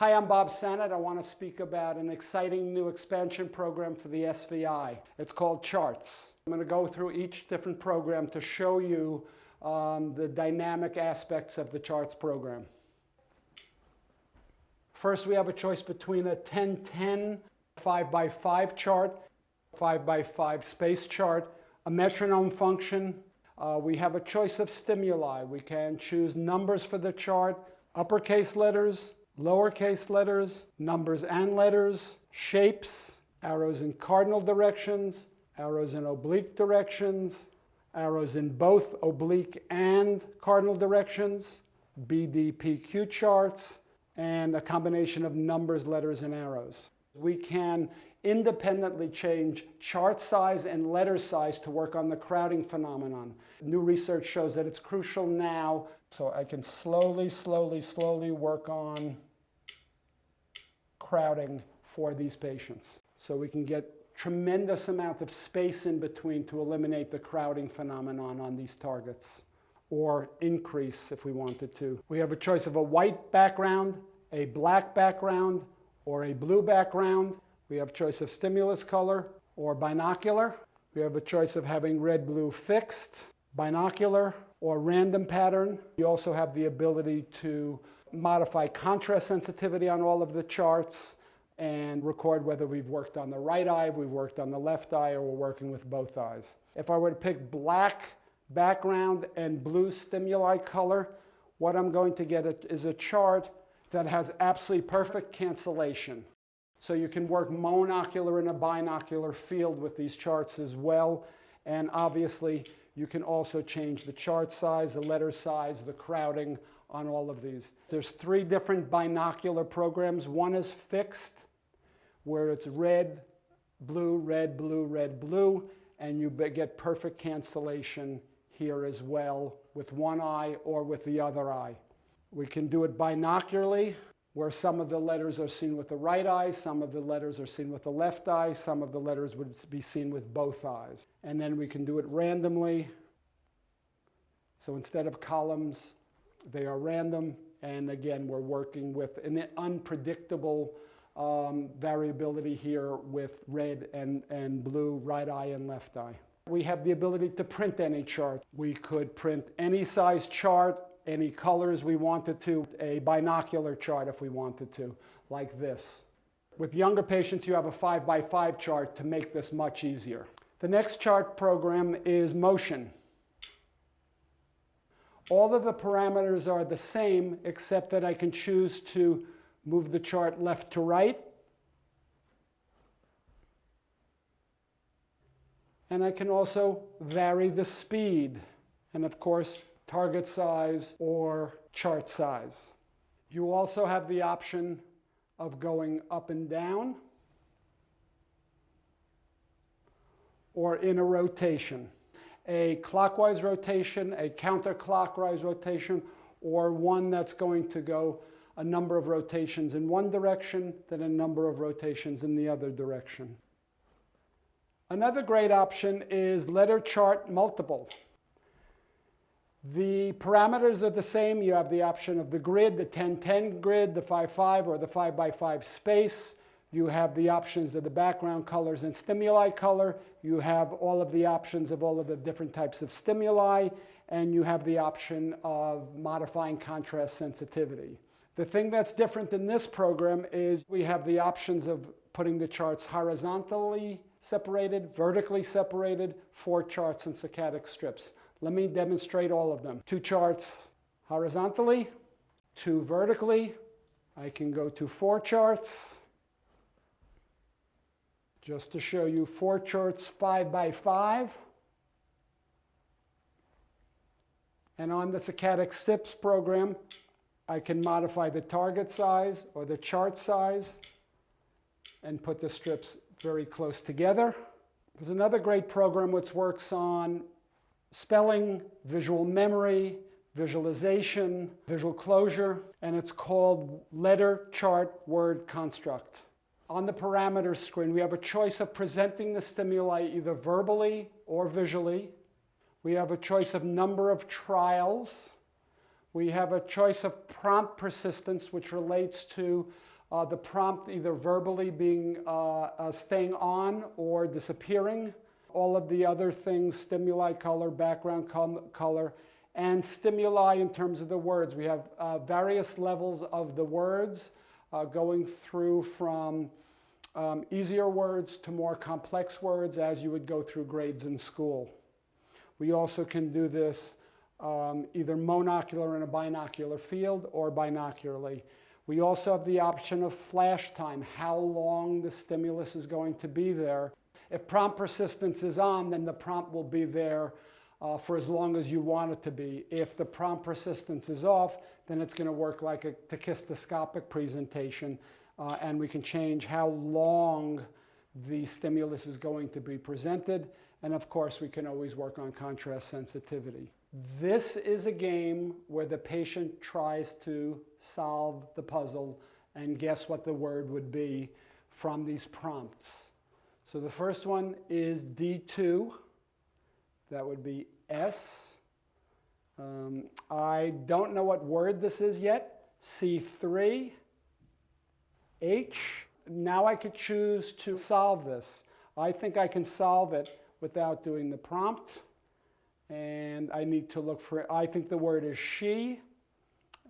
Hi, I'm Bob Sennett. I want to speak about an exciting new expansion program for the SVI. It's called Charts. I'm going to go through each different program to show you the dynamic aspects of the Charts program. First, we have a choice between a 10-10 5x5 chart, 5x5 space chart, a metronome function. We have a choice of stimuli. We can choose numbers for the chart, uppercase letters, lowercase letters, numbers and letters, shapes, arrows in cardinal directions, arrows in oblique directions, arrows in both oblique and cardinal directions, BDPQ charts, and a combination of numbers, letters, and arrows. We can independently change chart size and letter size to work on the crowding phenomenon. New research shows that it's crucial now, so I can slowly work on crowding for these patients. So we can get tremendous amount of space in between to eliminate the crowding phenomenon on these targets, or increase if we wanted to. We have a choice of a white background, a black background, or a blue background. We have choice of stimulus color or binocular. We have a choice of having red, blue fixed, binocular, or random pattern. You also have the ability to modify contrast sensitivity on all of the charts and record whether we've worked on the right eye, we've worked on the left eye, or we're working with both eyes. If I were to pick black background and blue stimuli color, what I'm going to get is a chart that has absolutely perfect cancellation. So you can work monocular in a binocular field with these charts as well. And obviously, you can also change the chart size, the letter size, the crowding on all of these. There's 3 different binocular programs. One is fixed, where it's red, blue, red, blue, red, blue, and you get perfect cancellation here as well with one eye or with the other eye. We can do it binocularly, where some of the letters are seen with the right eye, some of the letters are seen with the left eye, some of the letters would be seen with both eyes. And then we can do it randomly. So instead of columns, they are random. And again, we're working with an unpredictable variability here with red and blue, right eye and left eye. We have the ability to print any chart. We could print any size chart, any colors we wanted to, a binocular chart if we wanted to, like this. With younger patients, you have a 5x5 chart to make this much easier. The next chart program is motion. All of the parameters are the same, except that I can choose to move the chart left to right. And I can also vary the speed. And of course, target size or chart size. You also have the option of going up and down or in a rotation. A clockwise rotation, a counterclockwise rotation, or one that's going to go a number of rotations in one direction, then a number of rotations in the other direction. Another great option is letter chart multiple. The parameters are the same. You have the option of the grid, the 10-10 grid, the 5-5 or the 5x5 space. You have the options of the background colors and stimuli color. You have all of the options of all of the different types of stimuli. And you have the option of modifying contrast sensitivity. The thing that's different in this program is we have the options of putting the charts horizontally separated, vertically separated, 4 charts and saccadic strips. Let me demonstrate all of them. 2 charts horizontally, 2 vertically. I can go to 4 charts. Just to show you 4 charts 5x5. And on the saccadic strips program, I can modify the target size or the chart size and put the strips very close together. There's another great program which works on spelling, visual memory, visualization, visual closure, and it's called Letter Chart Word Construct. On the parameters screen, we have a choice of presenting the stimuli either verbally or visually. We have a choice of number of trials. We have a choice of prompt persistence, which relates to the prompt either verbally being staying on or disappearing. All of the other things, stimuli color, background color, and stimuli in terms of the words. We have various levels of the words going through from easier words to more complex words as you would go through grades in school. We also can do this either monocular in a binocular field or binocularly. We also have the option of flash time, how long the stimulus is going to be there. If prompt persistence is on, then the prompt will be there for as long as you want it to be. If the prompt persistence is off, then it's going to work like a tachistoscopic presentation, and we can change how long the stimulus is going to be presented. And of course, we can always work on contrast sensitivity. This is a game where the patient tries to solve the puzzle and guess what the word would be from these prompts. So the first one is D2. That would be S. I don't know what word this is yet. C3. H. Now I could choose to solve this. I think I can solve it without doing the prompt. And I need to look for, I think the word is she.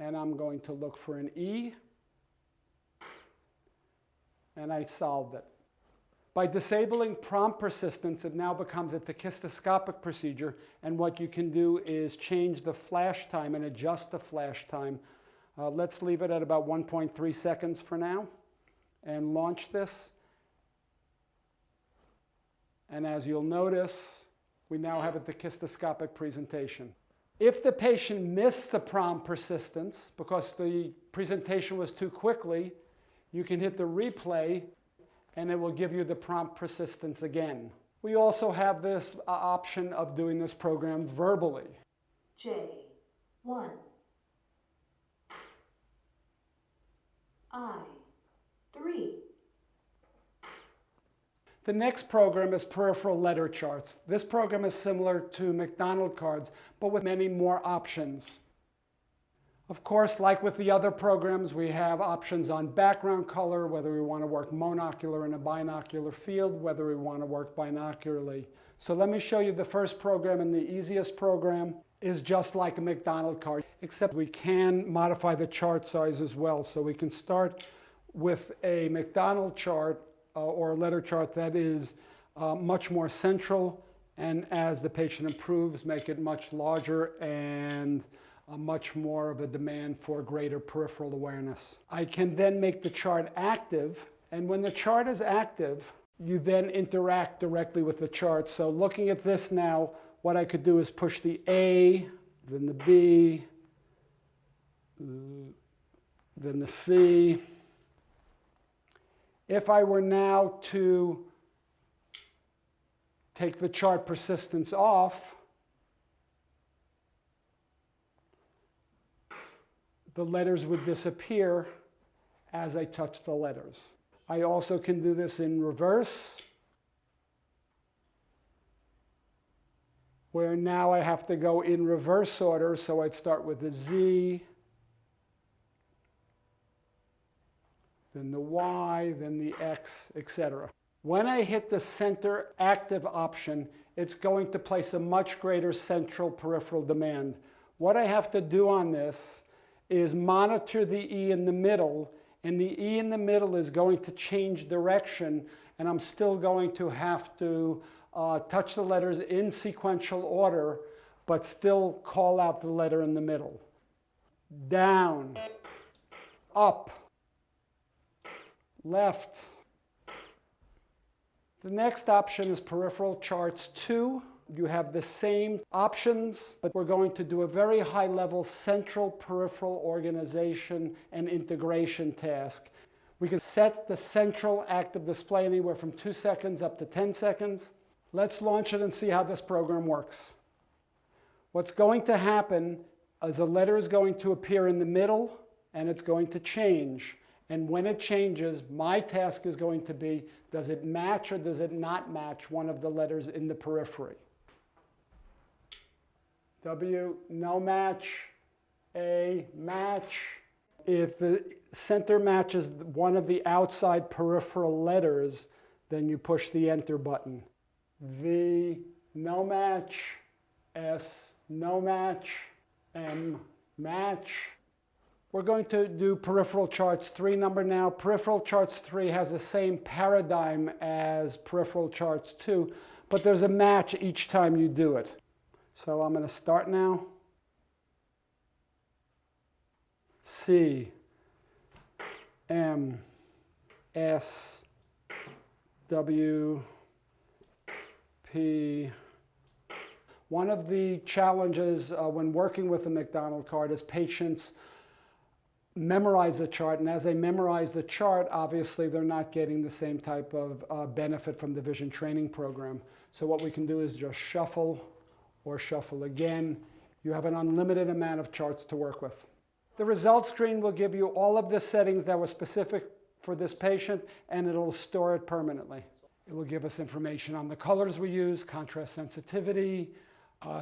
And I'm going to look for an E. And I solved it. By disabling prompt persistence, it now becomes a tachistoscopic procedure, and what you can do is change the flash time and adjust the flash time. Let's leave it at about 1.3 seconds for now, and launch this. And as you'll notice, we now have a tachistoscopic presentation. If the patient missed the prompt persistence because the presentation was too quickly, you can hit the replay and it will give you the prompt persistence again. We also have this option of doing this program verbally. J1 I3. The next program is peripheral letter charts. This program is similar to McDonald cards, but with many more options. Of course, like with the other programs, we have options on background color, whether we want to work monocular in a binocular field, whether we want to work binocularly. So let me show you the first program, and the easiest program is just like a McDonald card, except we can modify the chart size as well. So we can start with a McDonald chart or a letter chart that is much more central, and as the patient improves, make it much larger and much more of a demand for greater peripheral awareness. I can then make the chart active, and when the chart is active, you then interact directly with the chart. So looking at this now, what I could do is push the A, then the B, then the C. If I were now to take the chart persistence off, the letters would disappear as I touch the letters. I also can do this in reverse, where now I have to go in reverse order. So I'd start with the Z, then the Y, then the X, etc. When I hit the center active option, it's going to place a much greater central peripheral demand. What I have to do on this is monitor the E in the middle, and the E in the middle is going to change direction, and I'm still going to have to touch the letters in sequential order, but still call out the letter in the middle. Down, up, left. The next option is Peripheral Charts 2. You have the same options, but we're going to do a very high-level central peripheral organization and integration task. We can set the central active display anywhere from 2 seconds up to 10 seconds. Let's launch it and see how this program works. What's going to happen is a letter is going to appear in the middle, and it's going to change. And when it changes, my task is going to be, does it match or does it not match one of the letters in the periphery? W, no match. A, match. If the center matches one of the outside peripheral letters, then you push the enter button. V, no match. S, no match. M, match. We're going to do peripheral charts 3 number now. Peripheral charts 3 has the same paradigm as peripheral charts 2, but there's a match each time you do it. So I'm going to start now. C, M, S, W, P. One of the challenges when working with the McDonald card is patients memorize the chart, and as they memorize the chart, obviously they're not getting the same type of benefit from the vision training program. So what we can do is just shuffle or shuffle again. You have an unlimited amount of charts to work with. The results screen will give you all of the settings that were specific for this patient, and it'll store it permanently. It will give us information on the colors we use, contrast sensitivity,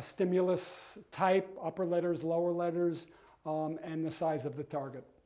stimulus type, upper letters, lower letters, and the size of the target.